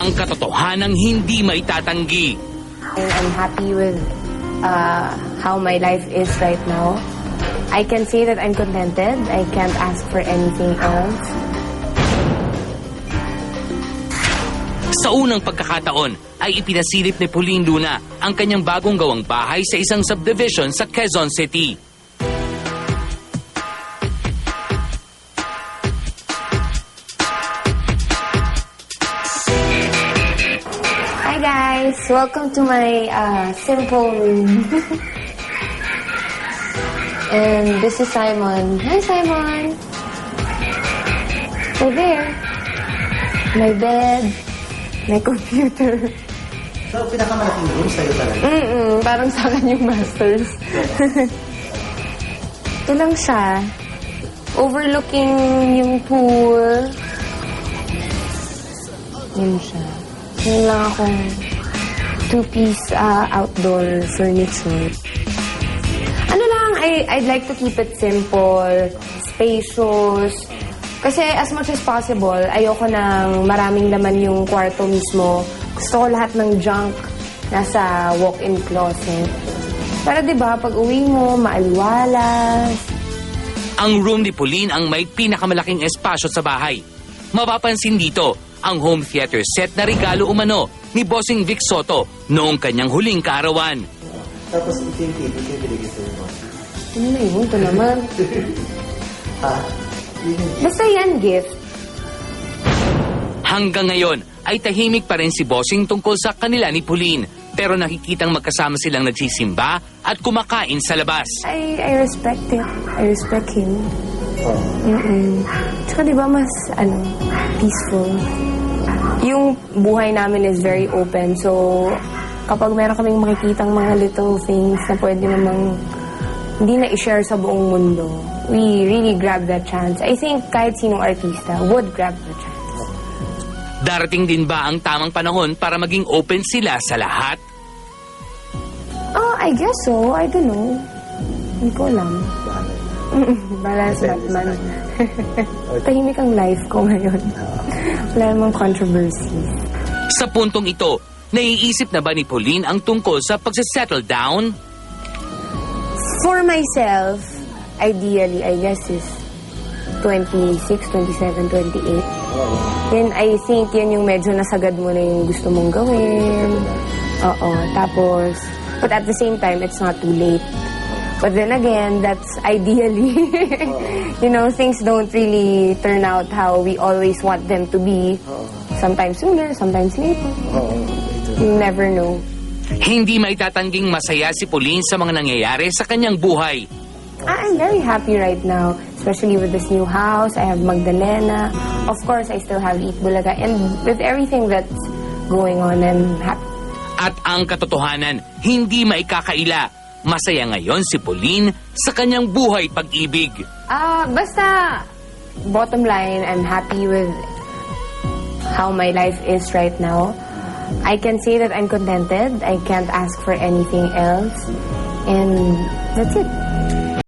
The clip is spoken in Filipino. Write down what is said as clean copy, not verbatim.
ang katotohanang hindi maitatanggi. I'm happy with how my life is right now. I can say that I'm contented. I can't ask for anything else. Sa unang pagkakataon ay ipinasilip ni Pauline Luna ang kanyang bagong gawang bahay sa isang subdivision sa Quezon City. Hi guys! Welcome to my simple room. And this is Simon. Hi Simon! So there. My bed. My computer. So, pinakamalaking room sa'yo talaga? Parang sa akin yung masters. Ito lang siya. Overlooking yung pool. Yun siya. Yun lang akong two-piece outdoor furniture. Ano lang, I'd like to keep it simple, spacious. Kasi as much as possible, ayoko nang maraming laman yung kwarto mismo. Gusto ko lahat ng junk nasa walk-in closet. Para diba, pag uwi mo, maaliwalas. Ang room ni Pauline ang may pinakamalaking espasyo sa bahay. Mapapansin dito ang home theater set na regalo umano ni Bossing Vic Soto noong kanyang huling kaarawan. Tapos ito yung table kayo binigay sa'yo, boss. Ano na yun? Ito naman. Basta yan, gift. Hanggang ngayon ay tahimik pa rin si Bossing tungkol sa kanila ni Pauline. Pero nakikitang magkasama silang nagsisimba at kumakain sa labas. I respect it. I respect him. Tsaka diba mas, peaceful. Yung buhay namin is very open. So, kapag meron kaming makikitang mga little things na pwede namang hindi na i-share sa buong mundo, we really grab that chance. I think kahit sinong artista would grab the chance. Darating din ba ang tamang panahon para maging open sila sa lahat? Oh, I guess so. I don't know. Hindi ko alam. Balance Batman. Tahimik ang life ko ngayon. Wala namang controversy. Sa puntong ito, naiisip na ba ni Pauline ang tungkol sa pagsasettle down? For myself, ideally, I guess is 26, 27, 28. Then I think yan yung medyo nasagad mo na yung gusto mong gawin. Oo. Tapos, but at the same time, it's not too late. But then again, that's ideally. Things don't really turn out how we always want them to be. Sometimes sooner, sometimes later. You never know. Hindi maitatangging masaya si Pauline sa mga nangyayari sa kanyang buhay. I'm very happy right now, especially with this new house. I have Magdalena. Of course, I still have Eat Bulaga. And with everything that's going on, I'm happy. At ang katotohanan, hindi maikakaila. Masaya ngayon si Pauline sa kanyang buhay pag-ibig. Basta, bottom line, I'm happy with how my life is right now. I can say that I'm contented. I can't ask for anything else. And that's it.